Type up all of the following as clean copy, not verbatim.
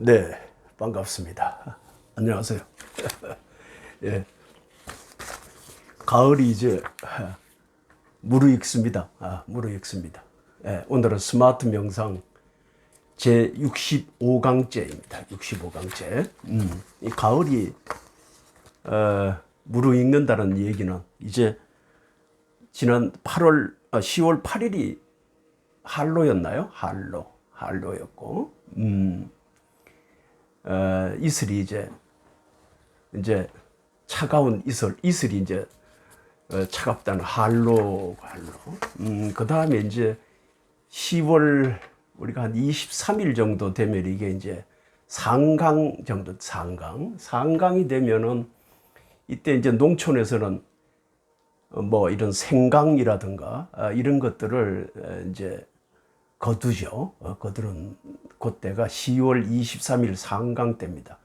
네, 반갑습니다. 안녕하세요. 예, 가을이 이제 무르익습니다. 무르익습니다. 예, 오늘은 스마트 명상 제 65강째입니다. 65강째. 이 가을이 무르익는다는 얘기는 이제 지난 10월 8일이 한로였나요? 한로였고, 이슬이 이제 차가운 이슬이 이제 차갑다는 한로. 그 다음에 이제 10월 우리가 한 23일 정도 되면 이게 이제 상강 정도, 상강이 되면은 이때 이제 농촌에서는 뭐 이런 생강이라든가 이런 것들을 이제 거두죠. 거두는 그때가 10월 23일 상강 때입니다.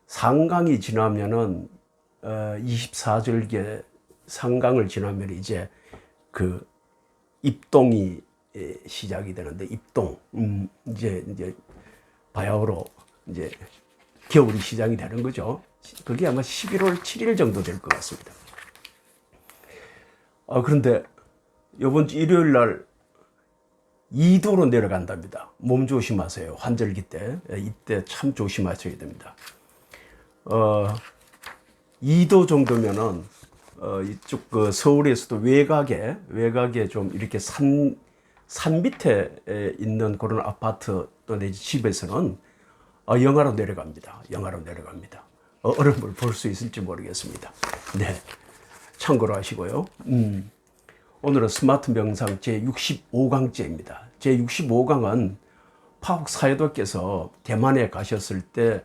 상강이 지나면은 24절기 상강을 지나면 이제 그 입동이 시작이 되는데, 입동 이제 바야흐로 이제 겨울이 시작이 되는 거죠. 그게 아마 11월 7일 정도 될 것 같습니다. 그런데 이번 주 일요일 날 2도로 내려간답니다. 몸 조심하세요. 환절기 때. 이때 참 조심하셔야 됩니다. 2도 정도면은 이쪽 그 서울에서도 외곽에 좀 이렇게 산 밑에 있는 그런 아파트 또 내지 집에서는 영하로 내려갑니다. 얼음을 볼 수 있을지 모르겠습니다. 네, 참고로 하시고요. 오늘은 스마트 명상 제65강째입니다. 제65강은 파옥 사회도께서 대만에 가셨을 때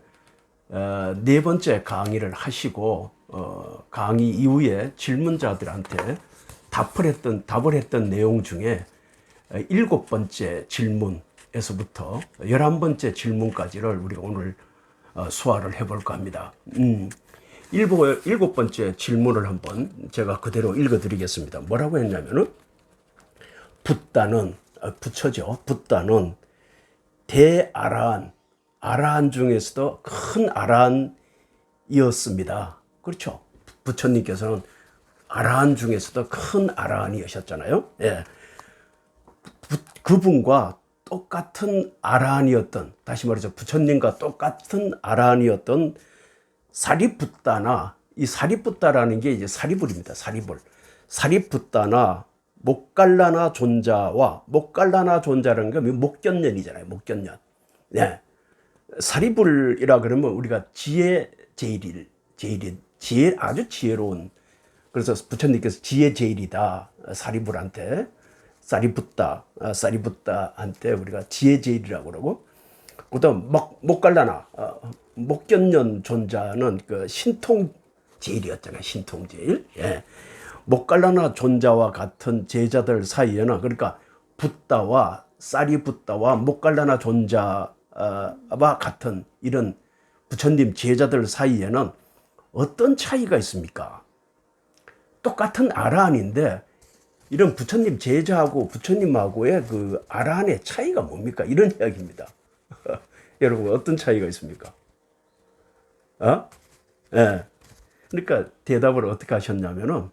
네 번째 강의를 하시고 강의 이후에 질문자들한테 답을 했던 내용 중에 7번째 질문에서부터 11번째 질문까지를 우리가 오늘 소화를 해볼까 합니다. 7번째 질문을 한번 제가 그대로 읽어드리겠습니다. 뭐라고 했냐면은, 부처죠. 붓다는 아라한 중에서도 큰 아라한이었습니다. 그렇죠. 부처님께서는 아라한 중에서도 큰 아라한이셨잖아요. 예. 그분과 똑같은 아라한이었던, 다시 말해서 부처님과 똑같은 아라한이었던 사리붓다나, 이 사리붓다라는 게 이제 사리불입니다. 사리붓다나 목갈라나 존자와, 목갈라나 존자라는 게 목견년이잖아요. 목견년. 네. 사리불이라 그러면 우리가 지혜 아주 지혜로운, 그래서 부처님께서 지혜 제일이다. 사리불한테, 사리붓다한테 우리가 지혜 제일이라고 그러고, 그다음 목갈라나 목견년 존자는 그 신통 제일이었잖아요. 신통 제일. 예. 목갈라나 존자와 같은 제자들 사이에는, 그러니까 붓다와 사리붓다와 목갈라나 존자와 같은 이런 부처님 제자들 사이에는 어떤 차이가 있습니까? 똑같은 아라한인데 이런 부처님 제자하고 부처님하고의 그 아라한의 차이가 뭡니까? 이런 이야기입니다. 여러분, 어떤 차이가 있습니까? 예. 그러니까 대답을 어떻게 하셨냐면은,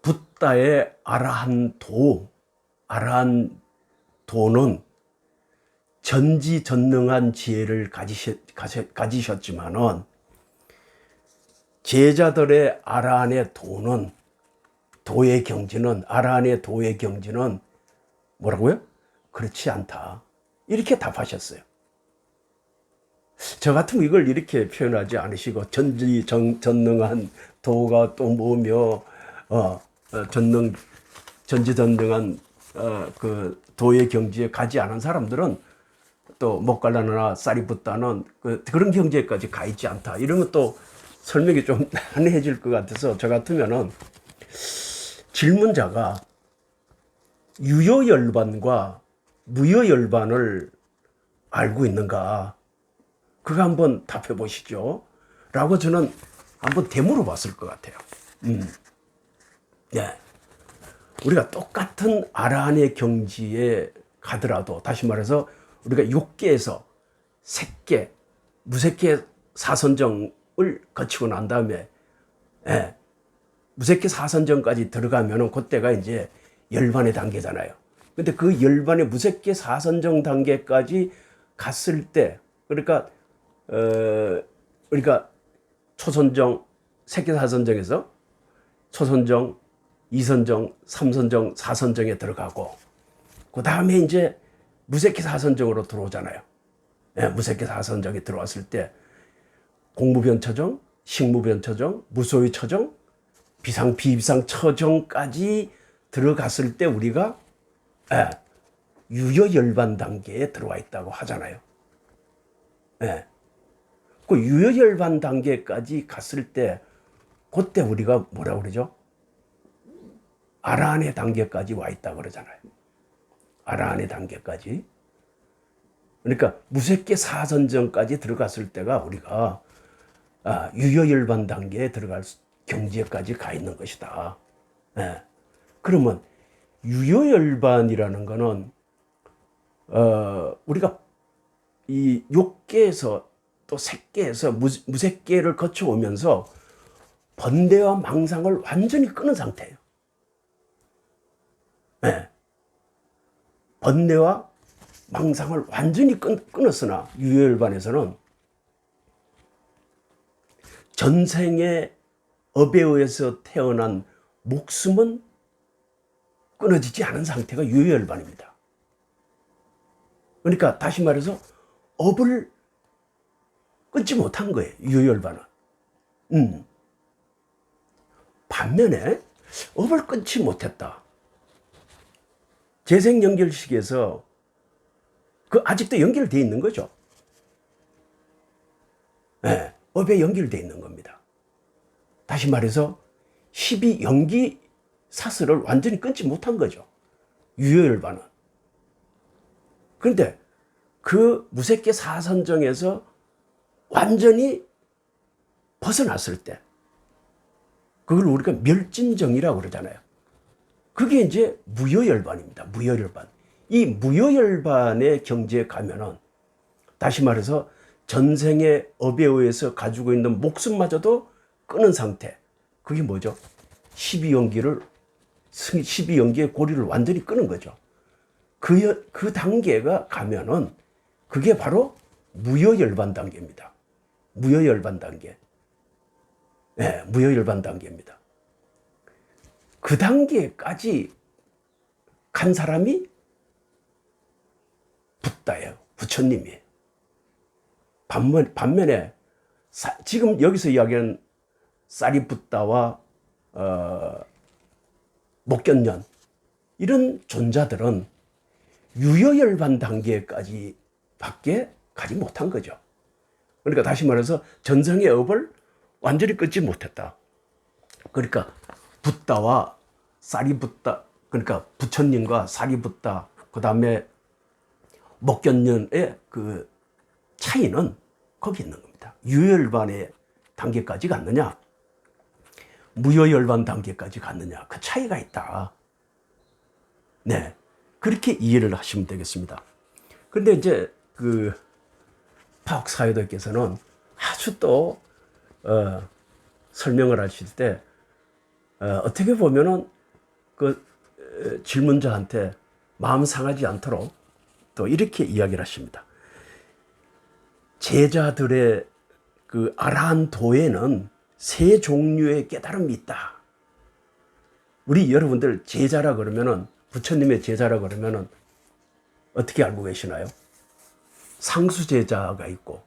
붓다의 아라한 도는 전지전능한 지혜를 가지셨지만은, 제자들의 아라한의 아라한의 도의 경지는 뭐라고요? 그렇지 않다. 이렇게 답하셨어요. 저 같으면 이걸 이렇게 표현하지 않으시고, 전지전능한 도가 또 뭐며, 전지전능한 그 도의 경지에 가지 않은 사람들은, 또 목갈라나 사리붓다는 그런 경지에까지 가 있지 않다. 이런 것도 설명이 좀 난해질 것 같아서, 저 같으면은 질문자가 유효열반과 무효열반을 알고 있는가, 그거 한번 답해 보시죠 라고 저는 한번 되물어 봤을 것 같아요. 예. 우리가 똑같은 아라한의 경지에 가더라도, 다시 말해서 우리가 육계에서 색계, 무색계 사선정을 거치고 난 다음에 예, 무색계 사선정까지 들어가면은 그때가 이제 열반의 단계잖아요. 근데 그 열반의 무색계 사선정 단계까지 갔을 때, 그러니까 우리가 초선정, 색계 사선정에서 초선정, 이선정, 삼선정, 사선정에 들어가고, 그 다음에 이제 무색계 사선정으로 들어오잖아요. 예, 무색계 사선정에 들어왔을 때 공무변처정, 식무변처정, 무소유처정, 비상 비비상처정까지 들어갔을 때 우리가 예, 유효열반 단계에 들어와 있다고 하잖아요. 예. 그 유효열반 단계까지 갔을 때 그때 우리가 뭐라고 그러죠? 아라한의 단계까지 와 있다고 그러잖아요. 아라한의 단계까지. 그러니까 무색계 사선정까지 들어갔을 때가 우리가 유효열반 단계에 들어갈 경지에까지 가 있는 것이다. 예. 그러면 유효열반이라는 거는 우리가 이 욕계에서 또 색계에서 무색계를 거쳐오면서 번뇌와 망상을 완전히 끊은 상태예요. 네. 번뇌와 망상을 완전히 끊었으나 유효열반에서는 전생의 업에 의해서 태어난 목숨은 끊어지지 않은 상태가 유효열반입니다. 그러니까 다시 말해서 업을 끊지 못한 거예요. 유효열반은. 반면에 업을 끊지 못했다. 재생연결식에서 그 아직도 연결되어 있는 거죠. 네, 업에 연결되어 있는 겁니다. 다시 말해서 12연기 사슬을 완전히 끊지 못한 거죠. 유효열반은. 그런데 그 무색계 사선정에서 완전히 벗어났을 때 그걸 우리가 멸진정이라고 그러잖아요. 그게 이제 무효열반입니다. 무효열반. 이 무효열반의 경지에 가면은 다시 말해서 전생의 업에 의해서 가지고 있는 목숨마저도 끊은 상태. 그게 뭐죠? 12연기의 고리를 완전히 끊은 거죠. 그 단계가 가면은 그게 바로 무효열반 단계입니다. 무효열반 단계. 네, 무효열반 단계입니다. 그 단계까지 간 사람이 붓다예요. 부처님이에요. 반면에 지금 여기서 이야기하는 사리붓다와 목견년 이런 존자들은 유효열반 단계까지 밖에 가지 못한 거죠. 그러니까 다시 말해서 전생의 업을 완전히 끊지 못했다. 그러니까 붓다와 사리붓다, 그러니까 부처님과 사리붓다, 그 다음에 목견년의 그 차이는 거기 있는 겁니다. 유효열반의 단계까지 갔느냐, 무효열반 단계까지 갔느냐, 그 차이가 있다. 네, 그렇게 이해를 하시면 되겠습니다. 그런데 이제 그 파옥사유도께서는 아주 또 설명을 하실 때 어떻게 보면은 그 질문자한테 마음 상하지 않도록 또 이렇게 이야기를 하십니다. 제자들의 그 아라한도에는 세 종류의 깨달음이 있다. 우리 여러분들 제자라 그러면은, 부처님의 제자라 그러면은 어떻게 알고 계시나요? 상수 제자가 있고,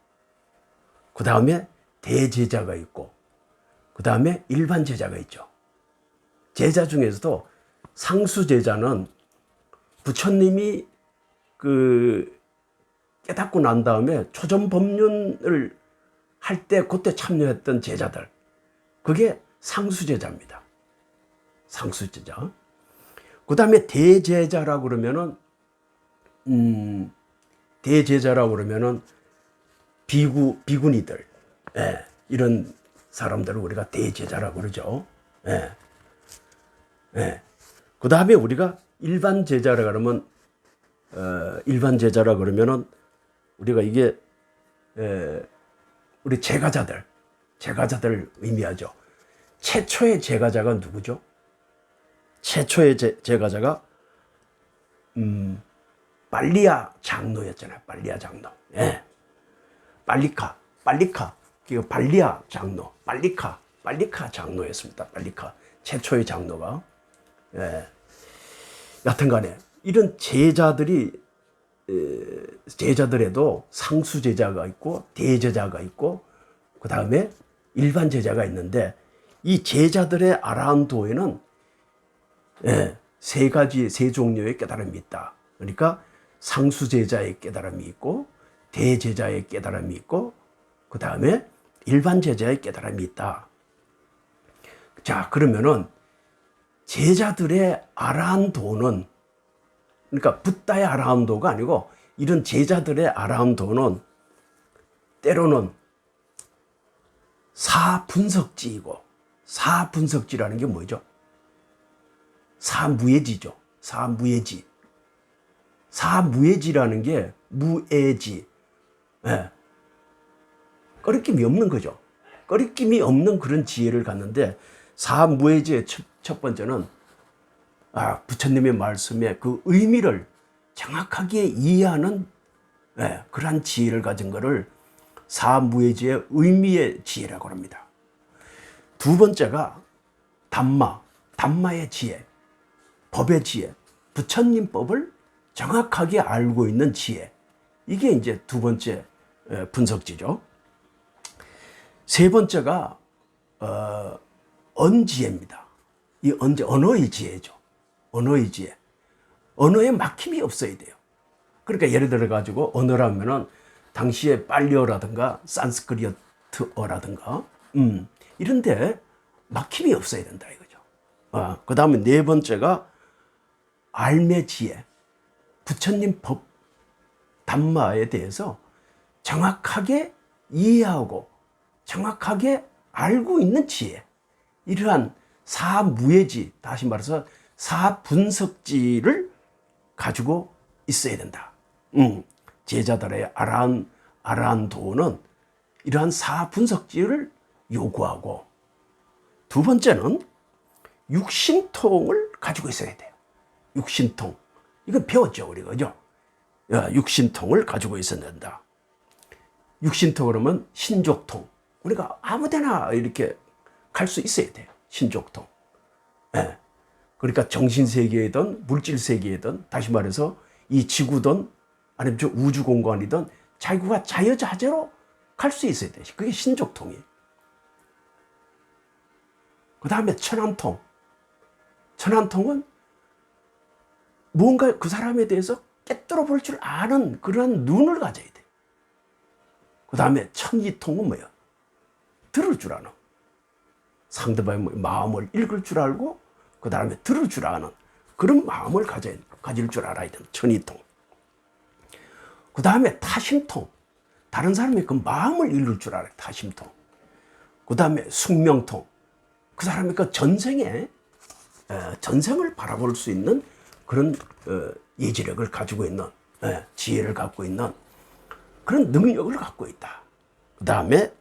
그 다음에 대제자가 있고, 그 다음에 일반 제자가 있죠. 제자 중에서도 상수 제자는 부처님이 그 깨닫고 난 다음에 초전 법륜을 할 때 그때 참여했던 제자들, 그게 상수 제자입니다. 상수 제자. 그 다음에 대제자라고 그러면은 비구니들, 예, 이런 사람들을 우리가 대제자라고 그러죠. 예. 예. 그 다음에 우리가 일반 제자라 그러면은 우리가 이게 우리 제가자들 의미하죠. 최초의 제가자가 누구죠? 최초의 제가자가 빨리야 장로였잖아요. 빨리야 장로. 예. 빨리카. 발리야 장로. 빨리카 장로였습니다. 빨리카. 최초의 장로가. 예. 여튼간에 이런 제자들에도 상수 제자가 있고 대제자가 있고 그 다음에 일반 제자가 있는데 이 제자들의 아라한도에는 세 종류의 깨달음이 있다. 그러니까 상수 제자의 깨달음이 있고 대제자의 깨달음이 있고 그 다음에 일반 제자의 깨달음이 있다. 자, 그러면은 제자들의 아라한도는 그러니까 붓다의 아라한도가 아니고 이런 제자들의 아라한도는 때로는 사분석지이고 사분석지라는 게 뭐죠? 사무예지죠. 사무예지라는 게 무예지. 예. 꺼리낌이 없는 거죠. 꺼리낌이 없는 그런 지혜를 갖는데 사무예지의 첫 번째는 부처님의 말씀의 그 의미를 정확하게 이해하는 그러한 지혜를 가진 것을 사무예지의 의미의 지혜라고 합니다. 두 번째가 담마의 지혜, 법의 지혜, 부처님 법을 정확하게 알고 있는 지혜. 이게 이제 두 번째 분석지죠. 세 번째가 언지혜입니다. 이 언어의 지혜죠. 언어의 지혜. 언어에 막힘이 없어야 돼요. 그러니까 예를 들어 가지고 언어라면은 당시에 빨리어라든가 산스크리트어라든가 이런데 막힘이 없어야 된다 이거죠. 그 다음에 네 번째가 알매 지혜. 부처님 법 담마에 대해서 정확하게 이해하고 정확하게 알고 있는 지혜. 이러한 사무예지, 다시 말해서 사분석지를 가지고 있어야 된다. 제자들의 아라한도는 이러한 사분석지를 요구하고 두 번째는 육신통을 가지고 있어야 돼요. 육신통. 이건 배웠죠, 우리가. 그죠? 육신통을 가지고 있어야 된다. 육신통 그러면 신족통. 우리가 아무데나 이렇게 갈 수 있어야 돼요. 신족통. 그러니까 정신세계이든 물질세계이든 다시 말해서 이 지구든 아니면 저 우주공간이든 자기가 자유자재로 갈 수 있어야 돼요. 그게 신족통이에요. 그 다음에 천안통. 천안통은 뭔가 그 사람에 대해서 깨뚫어 볼 줄 아는 그런 눈을 가져야 돼요. 그 다음에 천이통은 뭐예요? 들을 줄 아는. 상대방의 마음을 읽을 줄 알고 그 다음에 들을 줄 아는 그런 마음을 가질 줄 알아야 되는 천이통. 그 다음에 타심통. 다른 사람의 그 마음을 읽을 줄 알아요. 타심통. 그 다음에 숙명통. 그 사람의 그 전생을 바라볼 수 있는 그런 예지력을 가지고 있는 지혜를 갖고 있는 그런 능력을 갖고 있다. 그 다음에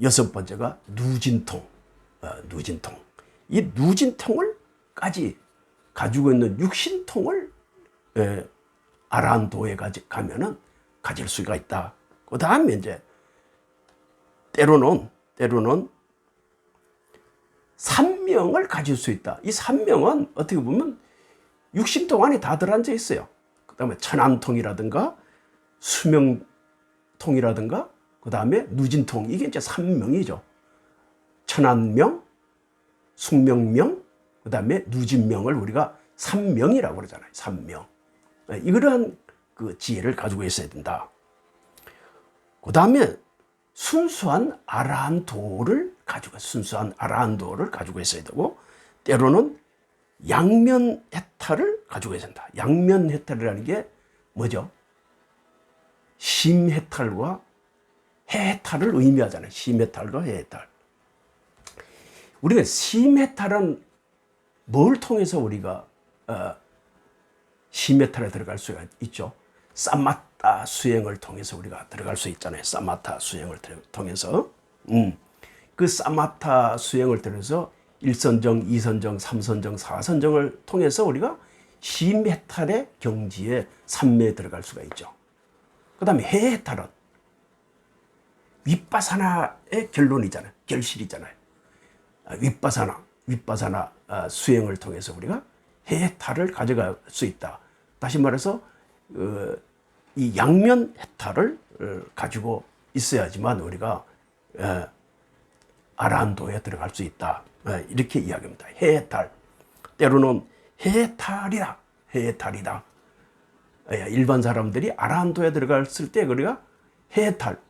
여섯 번째가 누진통. 누진통. 이 누진통을까지 가지고 있는 육신통을 아라한도에 가면은 가질 수가 있다. 그 다음에 이제 때로는 삼명을 가질 수 있다. 이 삼명은 어떻게 보면 육신통 안에 다 들어앉아 있어요. 그 다음에 천안통이라든가 수명통이라든가 그 다음에 누진통. 이게 이제 삼명이죠. 천안명, 숙명명, 그 다음에 누진명을 우리가 삼명이라고 그러잖아요. 삼명. 이러한 그 지혜를 가지고 있어야 된다. 그 다음에 순수한 아라한도를 가지고 있어야 되고 때로는 양면해탈을 가지고 있어야 된다. 양면해탈이라는 게 뭐죠? 심해탈과 해해탈을 의미하잖아요. 심해탈과 해해탈. 우리가 심해탈은 뭘 통해서 우리가 심해탈에 들어갈 수가 있죠? 사마타 수행을 통해서 우리가 들어갈 수 있잖아요. 사마타 수행을 통해서. 그 사마타 수행을 통해서 1선정, 2선정, 3선정, 4선정을 통해서 우리가 시메탈의 경지에 삼매에 들어갈 수가 있죠. 그 다음에 해해탈은 윗바사나의 결론이잖아요. 결실이잖아요. 윗바사나 수행을 통해서 우리가 해탈을 가져갈 수 있다. 다시 말해서 이 양면 해탈을 가지고 있어야지만 우리가 아라한도에 들어갈 수 있다. 이렇게 이야기합니다. 해탈. 때로는 해탈이다. 일반 사람들이 아라한도에 들어갔을 때 우리가 해탈.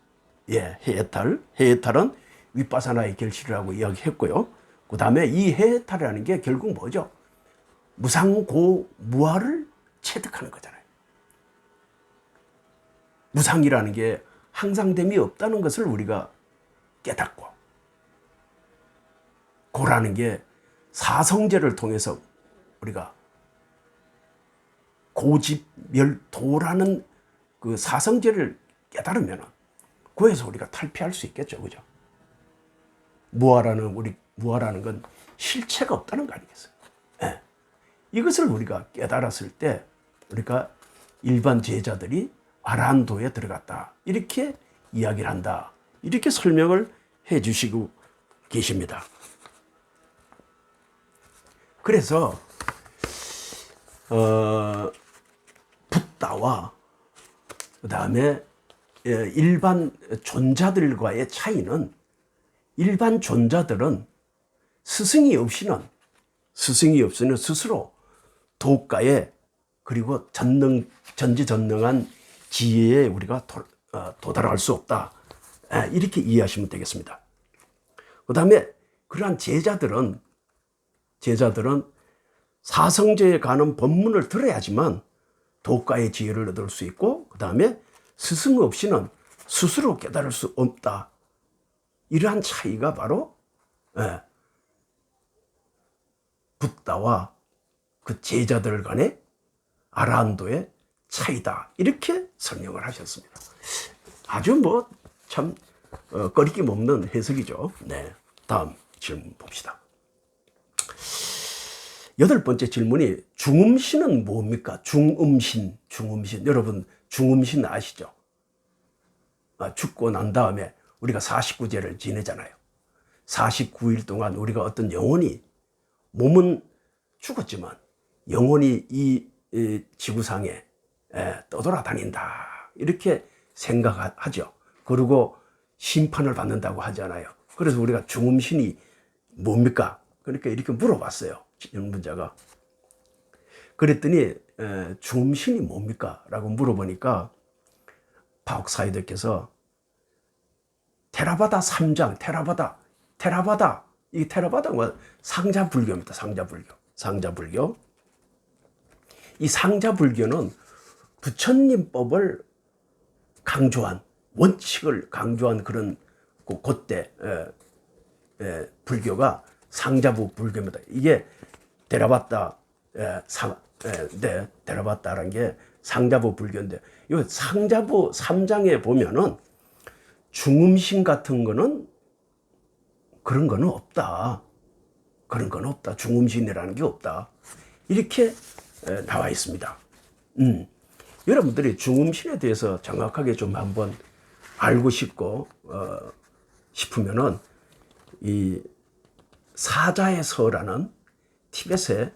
해탈은 윗바사나의 결실이라고 이야기했고요. 그 다음에 이 해탈이라는 게 결국 뭐죠? 무상고무아를 체득하는 거잖아요. 무상이라는 게 항상됨이 없다는 것을 우리가 깨닫고, 고라는 게 사성제를 통해서 우리가 고집멸도라는 그 사성제를 깨달으면 그에서 우리가 탈피할 수 있겠죠. 그죠? 무아라는 건 실체가 없다는 거 아니겠어요? 네. 이것을 우리가 깨달았을 때 우리가 일반 제자들이 아라한도에 들어갔다. 이렇게 이야기를 한다. 이렇게 설명을 해 주시고 계십니다. 그래서 붓다와 그 다음에 일반 존자들과의 차이는, 일반 존자들은 스승이 없이는 스스로 도가에 그리고 전지전능한 지혜에 우리가 도달할 수 없다. 이렇게 이해하시면 되겠습니다. 그 다음에 그러한 제자들은 사성제에 가는 법문을 들어야지만 도가의 지혜를 얻을 수 있고, 그 다음에 스승 없이는 스스로 깨달을 수 없다. 이러한 차이가 바로 붓다와 그 제자들 간의 아라한도의 차이다. 이렇게 설명을 하셨습니다. 아주 참 꺼리낌 없는 해석이죠. 네, 다음 질문 봅시다. 8번째 질문이 중음신은 뭡니까? 중음신. 여러분 중음신 아시죠? 죽고 난 다음에 우리가 49제를 지내잖아요. 49일 동안 우리가 어떤 영혼이, 몸은 죽었지만 영혼이 이 지구상에 떠돌아다닌다. 이렇게 생각하죠. 그리고 심판을 받는다고 하잖아요. 그래서 우리가 중음신이 뭡니까? 그러니까 이렇게 물어봤어요. 질문자가. 그랬더니 중음신이 뭡니까? 라고 물어보니까 파옥사이드께서 테라바다 3장, 이 테라바다가 상자불교입니다. 상자불교. 이 상자불교는 부처님법을 강조한, 원칙을 강조한 그런 그때 불교가 상자부 불교입니다. 이게 데라바다 데라바다라는 게 상자부 불교인데, 이 상자부 3장에 보면은 중음신 같은 거는 그런 거는 없다. 중음신이라는 게 없다. 이렇게 나와 있습니다. 여러분들이 중음신에 대해서 정확하게 좀 한번 알고 싶고 싶으면은 이 사자의 서라는 티벳에서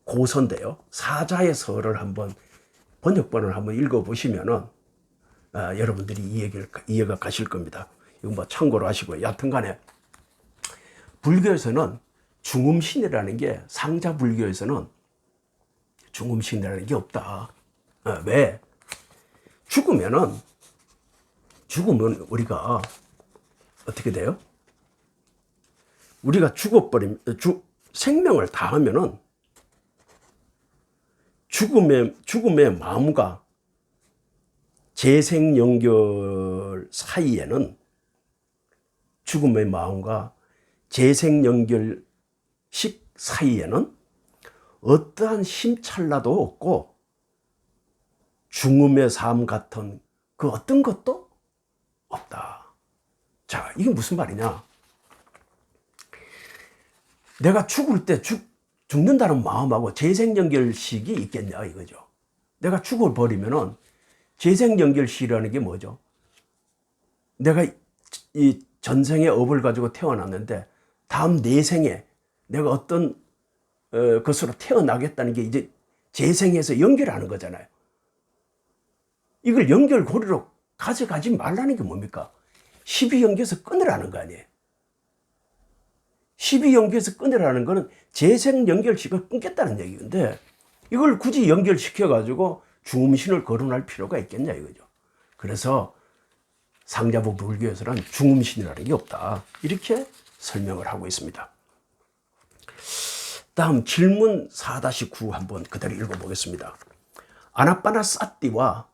고서인데요. 사자의 서를 한번 번역본을 한번 읽어보시면은 여러분들이 이해가 가실 겁니다. 이거 참고로 하시고요. 여튼간에 불교에서는 중음신이라는 게, 상자불교에서는 중음신이라는 게 없다. 왜? 죽으면 우리가 어떻게 돼요? 우리가 생명을 다하면은 죽음의 마음과 재생연결 사이에는, 죽음의 마음과 재생연결식 사이에는 어떠한 심찰라도 없고 중음의 삶 같은 그 어떤 것도 없다. 자, 이게 무슨 말이냐? 내가 죽을 때 죽는다는 마음하고 재생연결식이 있겠냐 이거죠. 내가 죽어버리면은 재생연결식이라는 게 뭐죠? 내가 이 전생의 업을 가지고 태어났는데 다음 내 생에 내가 어떤 것으로 태어나겠다는 게 이제 재생해서 연결하는 거잖아요. 이걸 연결고리로 가져가지 말라는 게 뭡니까? 12연계에서 끊으라는 거 아니에요. 12연계에서 끊으라는 거는 재생연결식을 끊겠다는 얘기인데 이걸 굳이 연결시켜가지고 중음신을 거론할 필요가 있겠냐 이거죠. 그래서 상자부 불교에서는 중음신이라는 게 없다. 이렇게 설명을 하고 있습니다. 다음 질문 4-9 한번 그대로 읽어보겠습니다. 아나빠나 사띠와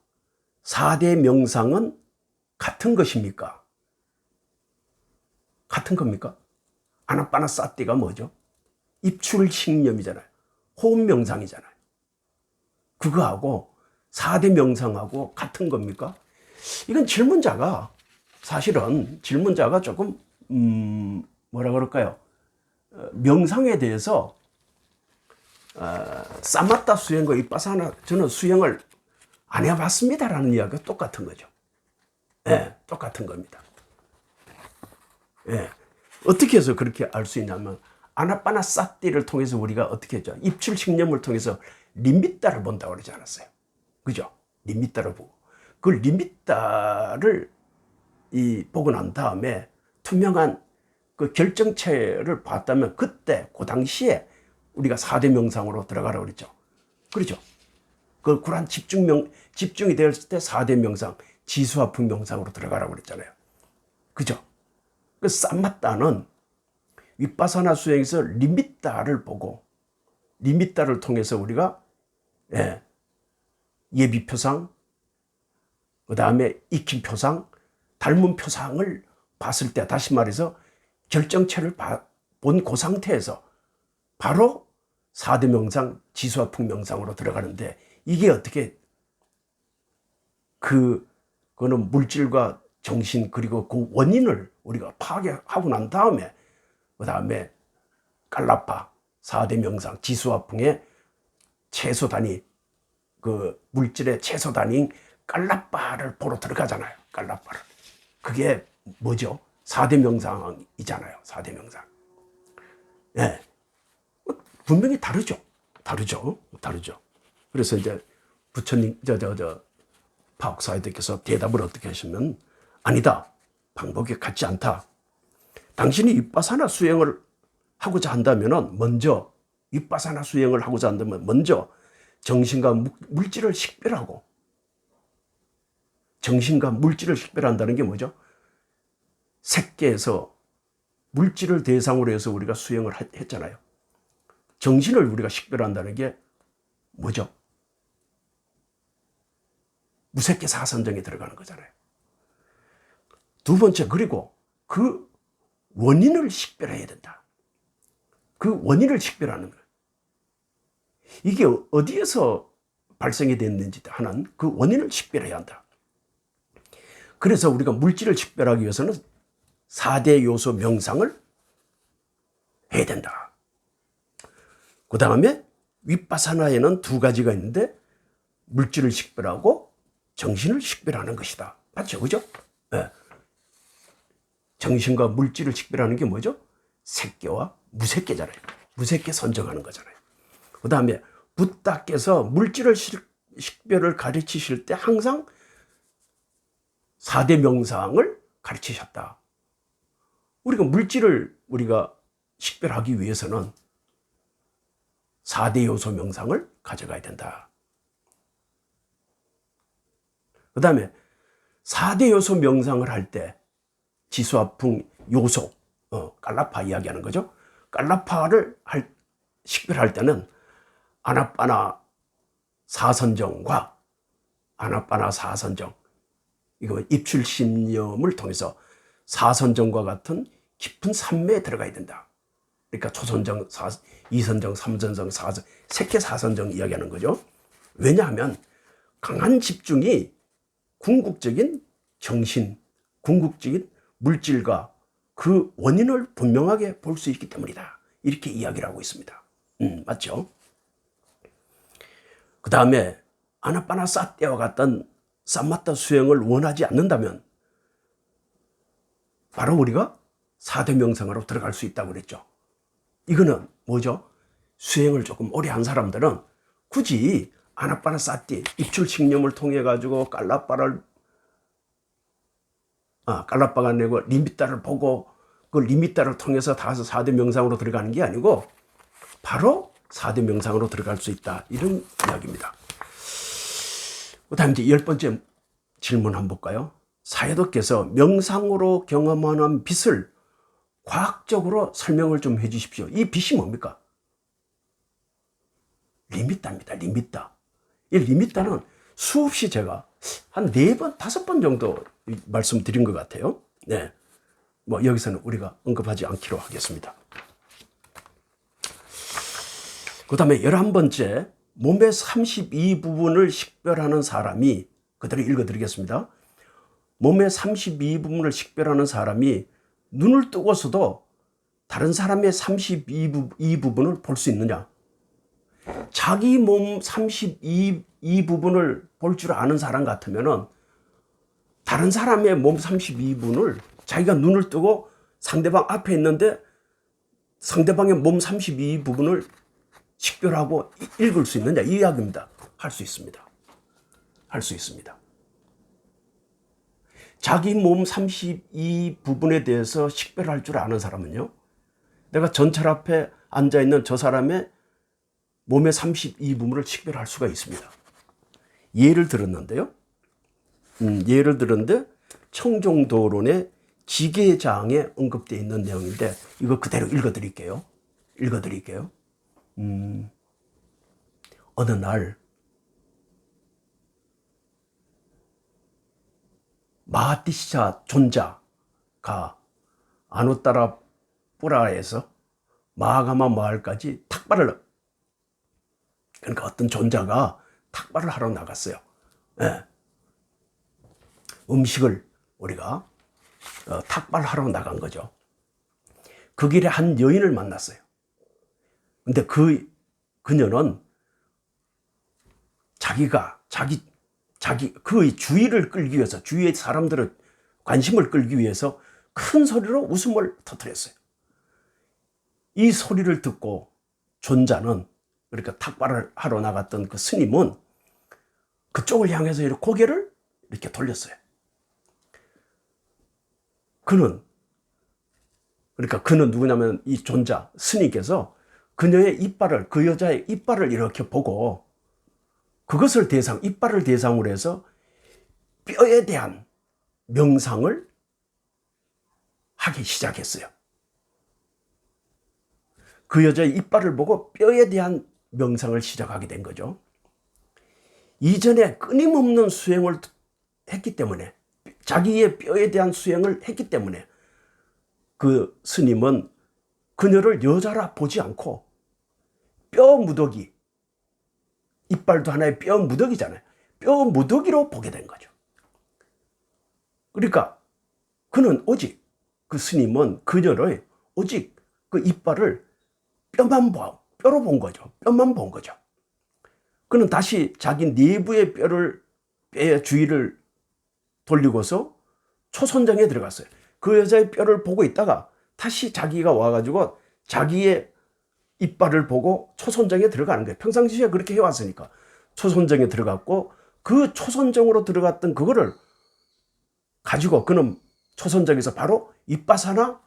4대 명상은 같은 것입니까? 같은 겁니까? 아나빠나 사띠가 뭐죠? 입출식념이잖아요. 호흡 명상이잖아요. 그거하고 4대 명상하고 같은 겁니까? 이건 질문자가 사실은 질문자가 조금 뭐라 그럴까요? 명상에 대해서 사마타 수행과 윗바사나 저는 수행을 안 해봤습니다라는 이야기가 똑같은 거죠. 예, 똑같은 겁니다. 예, 어떻게 해서 그렇게 알 수 있냐면 아나빠나 사띠를 통해서 우리가 어떻게 했죠? 입출식념을 통해서 리미타를 본다고 그러지 않았어요. 그죠? 리미타를 보고 그 리미타를 보고 난 다음에 투명한 그 결정체를 봤다면 그때 그 당시에 우리가 4대 명상으로 들어가라고 그랬죠. 그렇죠? 그 쿨한 집중이 되었을 때 4대 명상, 지수화풍 명상으로 들어가라고 그랬잖아요. 그죠? 그 사마타는 윗바사나 수행에서 리미타를 보고 리미타를 통해서 우리가 예비표상, 그 다음에 익힌표상, 닮은 표상을 봤을 때 다시 말해서 결정체를 본 그 상태에서 바로 4대 명상, 지수화풍 명상으로 들어가는데 이게 어떻게 그거는 물질과 정신 그리고 그 원인을 우리가 파괴하고 난 다음에 그 다음에 깔라파 4대 명상, 지수화풍의 최소 단위 그 물질의 최소 단위인 깔라파를 보러 들어가잖아요. 깔라파를. 그게 뭐죠? 4대 명상이잖아요. 4대 명상. 예. 분명히 다르죠. 그래서 이제 부처님, 파옥사이드께서 대답을 어떻게 하시면 아니다. 방법이 같지 않다. 당신이 윗바사나 수행을 하고자 한다면 먼저 윗바사나 수행을 하고자 한다면 먼저 정신과 물질을 식별하고 정신과 물질을 식별한다는 게 뭐죠? 색계에서 물질을 대상으로 해서 우리가 수행을 했잖아요. 정신을 우리가 식별한다는 게 뭐죠? 무색계 사선정에 들어가는 거잖아요. 두 번째, 그리고 그 원인을 식별해야 된다. 그 원인을 식별하는 거예요. 이게 어디에서 발생이 됐는지 하는 그 원인을 식별해야 한다. 그래서 우리가 물질을 식별하기 위해서는 4대 요소 명상을 해야 된다. 그 다음에 윗바사나에는 2가지가 있는데 물질을 식별하고 정신을 식별하는 것이다. 맞죠? 그죠? 네. 정신과 물질을 식별하는 게 뭐죠? 색계와 무색계잖아요. 무색계 선정하는 거잖아요. 그 다음에 붓다께서 물질을 식별을 가르치실 때 항상 4대 명상을 가르치셨다. 우리가 물질을 우리가 식별하기 위해서는 4대 요소 명상을 가져가야 된다. 그 다음에 4대 요소 명상을 할 때 지수화풍 요소, 깔라파 이야기하는 거죠. 깔라파를 식별할 때는 아나빠나 사선정과 아나빠나 사선정, 이거 입출신념을 통해서 사선정과 같은 깊은 산매에 들어가야 된다. 그러니까 초선정, 이선정, 삼선정, 사선, 색계 사선정 이야기하는 거죠. 왜냐하면 강한 집중이 궁극적인 정신, 궁극적인 물질과 그 원인을 분명하게 볼 수 있기 때문이다. 이렇게 이야기를 하고 있습니다. 맞죠? 그 다음에 아나파나사티와 같은 사마타 수행을 원하지 않는다면 바로 우리가 4대 명상으로 들어갈 수 있다고 그랬죠. 이거는 뭐죠? 수행을 조금 오래 한 사람들은 굳이 아나파나사티, 입출식념을 통해 가지고 깔라빠가 내고 리미타를 보고 그 리미타를 통해서 다서 4대 명상으로 들어가는 게 아니고 바로 4대 명상으로 들어갈 수 있다. 이런 이야기입니다. 그 다음 이제 10번째 질문 한번 볼까요? 사해도께서 명상으로 경험하는 빛을 과학적으로 설명을 좀 해 주십시오. 이 빛이 뭡니까? 리미타입니다. 리미타. 이 리미타는 수없이 제가 한 4번, 5번 정도 말씀드린 것 같아요. 네. 뭐 여기서는 우리가 언급하지 않기로 하겠습니다. 그 다음에 11번째, 몸의 32부분을 식별하는 사람이, 그대로 읽어드리겠습니다. 몸의 32부분을 식별하는 사람이 눈을 뜨고서도 다른 사람의 32부분을 볼 수 있느냐? 자기 몸 32부분을 볼 줄 아는 사람 같으면은 다른 사람의 몸 32부분을 자기가 눈을 뜨고 상대방 앞에 있는데 상대방의 몸 32부분을 식별하고 읽을 수 있느냐? 이 이야기입니다. 할 수 있습니다. 할 수 있습니다. 자기 몸 32부분에 대해서 식별할 줄 아는 사람은요, 내가 전철 앞에 앉아있는 저 사람의 몸의 32부분을 식별할 수가 있습니다. 예를 들었는데요. 예를 들었는데 청종도론의 지계장에 언급되어 있는 내용인데 이거 그대로 읽어드릴게요. 어느 날 마하티시자 존자가 아누타라푸라에서 마하가마 마을까지 그러니까 어떤 존자가 탁발을 하러 나갔어요. 네. 음식을 우리가 탁발하러 나간 거죠. 그 길에 한 여인을 만났어요. 근데 그녀는 그의 주의를 끌기 위해서, 주위의 사람들의 관심을 끌기 위해서 큰 소리로 웃음을 터뜨렸어요. 이 소리를 듣고 존자는, 그러니까 탁발을 하러 나갔던 그 스님은 그쪽을 향해서 이렇게 고개를 이렇게 돌렸어요. 그는 누구냐면 이 존자, 스님께서 그녀의 이빨을, 그 여자의 이빨을 이렇게 보고 그것을 이빨을 대상으로 해서 뼈에 대한 명상을 하기 시작했어요. 그 여자의 이빨을 보고 뼈에 대한 명상을 시작하게 된 거죠. 이전에 끊임없는 수행을 했기 때문에, 자기의 뼈에 대한 수행을 했기 때문에 그 스님은 그녀를 여자라 보지 않고 뼈 무더기, 이빨도 하나의 뼈 무더기잖아요. 뼈 무더기로 보게 된 거죠. 그러니까 그 스님은 그녀를 오직 그 이빨을 뼈로 본 거죠. 뼈만 본 거죠. 그는 다시 자기 내부의 뼈의 주의를 돌리고서 초선정에 들어갔어요. 그 여자의 뼈를 보고 있다가 다시 자기가 와가지고 자기의 이빨을 보고 초선정에 들어가는 거예요. 평상시에 그렇게 해왔으니까. 초선정에 들어갔고 그 초선정으로 들어갔던 그거를 가지고 그는 초선정에서 바로 윗바사나를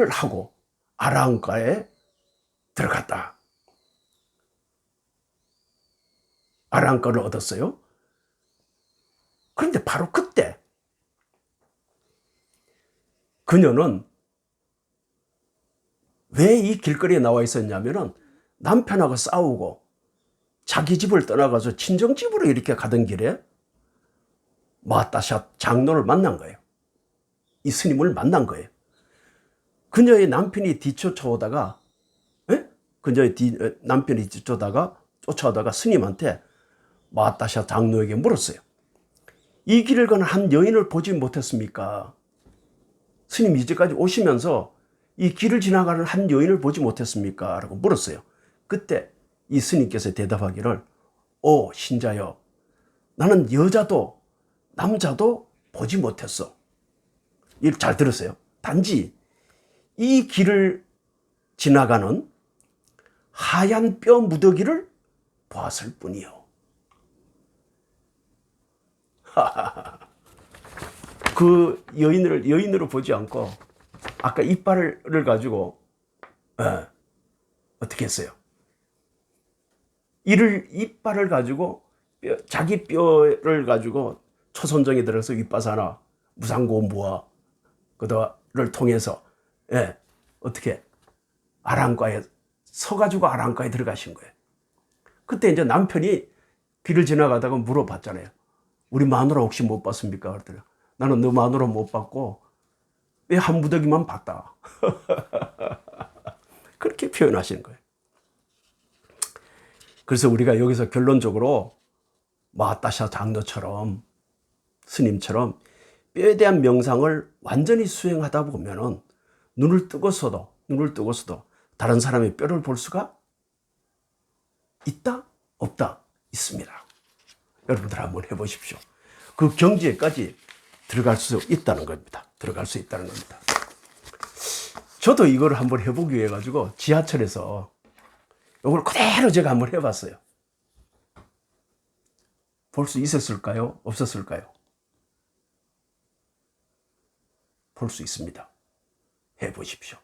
하고 아라한가에 들어갔다. 아라한가를 얻었어요. 그런데 바로 그때 그녀는 왜 이 길거리에 나와 있었냐면은 남편하고 싸우고 자기 집을 떠나가서 친정집으로 이렇게 가던 길에 마타샷 장로를 만난 거예요. 이 스님을 만난 거예요. 그녀의 남편이 쫓아오다가 스님한테 마따샤 장로에게 물었어요. 이 길을 가는 한 여인을 보지 못했습니까? 스님 이제까지 오시면서 이 길을 지나가는 한 여인을 보지 못했습니까? 라고 물었어요. 그때 이 스님께서 대답하기를, 오 신자여, 나는 여자도 남자도 보지 못했어. 이를 잘 들으세요. 단지 이 길을 지나가는 하얀 뼈 무더기를 보았을 뿐이요. 그 여인으로 보지 않고 아까 이빨을 가지고 어떻게 했어요? 이빨을 가지고 자기 뼈를 가지고 초선정에 들어서 윗바사나 무상고무와 그거를 통해서 어떻게 아랑가에 서가지고 아랑가에 들어가신 거예요. 그때 이제 남편이 길을 지나가다가 물어봤잖아요. 우리 마누라 혹시 못 봤습니까? 그랬더니 나는 너 마누라 못 봤고 왜 한 무더기만 봤다. 그렇게 표현하시는 거예요. 그래서 우리가 여기서 결론적으로 마따샤 장로처럼 스님처럼 뼈에 대한 명상을 완전히 수행하다 보면은 눈을 뜨고서도 다른 사람의 뼈를 볼 수가 있다? 없다? 있습니다. 여러분들 한번 해보십시오. 그 경지에까지 들어갈 수 있다는 겁니다. 저도 이걸 한번 해보기 위해 가지고 지하철에서 이걸 그대로 제가 한번 해봤어요. 볼 수 있었을까요? 없었을까요? 볼 수 있습니다. 해보십시오.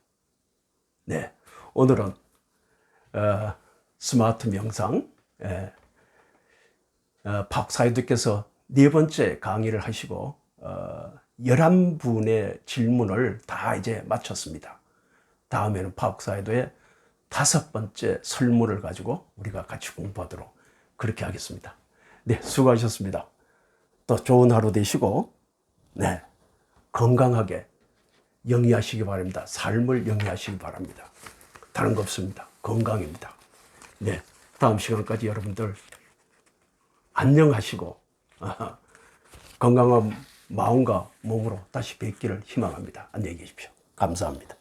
네, 오늘은 스마트 명상 박사님께서 4번째 강의를 하시고 11분의 질문을 다 이제 마쳤습니다. 다음에는 박사이도의 5번째 설문을 가지고 우리가 같이 공부하도록 그렇게 하겠습니다. 네, 수고하셨습니다. 또 좋은 하루 되시고, 네, 건강하게 영위하시기 바랍니다. 삶을 영위하시기 바랍니다. 다른 거 없습니다. 건강입니다. 네, 다음 시간까지 여러분들 안녕하시고 건강한 마음과 몸으로 다시 뵙기를 희망합니다. 안녕히 계십시오. 감사합니다.